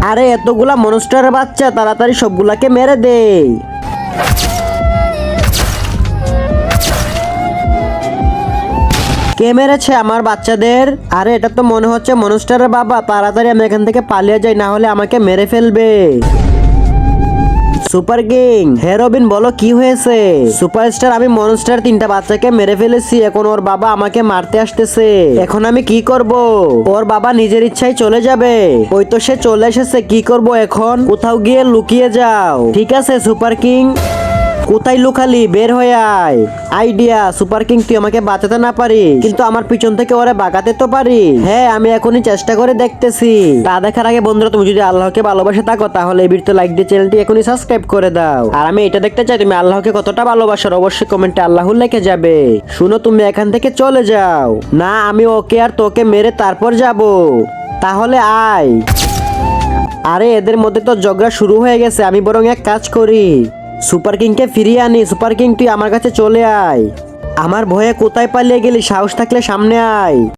আরে এতগুলা মনস্টারের বাচ্চা, তাড়াতাড়ি সবগুলাকে মেরে দে। কে মেরেছে আমার বাচ্চাদের? আরে এটা তো মনে হচ্ছে মনস্টারের বাবা। তাড়াতাড়ি আমি এখান থেকে পালিয়ে যাই, না হলে আমাকে মেরে ফেলবে। সুপার কিং, হে রবিন বলো কি হয়েছে? সুপারস্টার, আমি মনস্টার 3টা বাচ্চাকে মেরে ফেলেছি। এখন ওর বাবা আমাকে মারতে আসতেছে। এখন আমি কি করব? ওর বাবা নিজের ইচ্ছায় চলে যাবে। ওই তো সে চলে এসেছে, কি করব এখন? কোথাও গিয়ে লুকিয়ে যাও। ঠিক আছে সুপার কিং। কোথায় লুকালি? বের হয়ে আয়। আইডিয়া, সুপার কিং তুই আমাকে বাঁচাতে না পারি, কিন্তু আমার পিছন থেকে ওরে বাগাতে তো পারি। হ্যাঁ, আমি এখনই চেষ্টা করে দেখতেছি। তা দেখার আগে বন্ধুরা, তুমি যদি আল্লাহকে ভালোবাসে থাকো তাহলে এই ভিডিওতে লাইক দিয়ে চ্যানেলটি এখনই সাবস্ক্রাইব করে দাও। আর আমি এটা দেখতে চাই তুমি আল্লাহকে কতটা ভালোবাসো, অবশ্যই কমেন্টে আল্লাহ লিখে যাবে। শুনো, তুমি এখান থেকে চলে যাও। না, আমি ওকে আর তোকে মেরে তারপর যাব। তাহলে আয়। আরে এদের মধ্যে তো ঝগড়া শুরু হয়ে গেছে। আমি বরং এক কাজ করি, সুপার কিংকে ফিরিয়ে আনি। সুপার কিং তুই আমার কাছে চলে আয়। আমার ভয়ে কোথায় পালিয়ে গেলি? সাহস থাকলে সামনে আয়।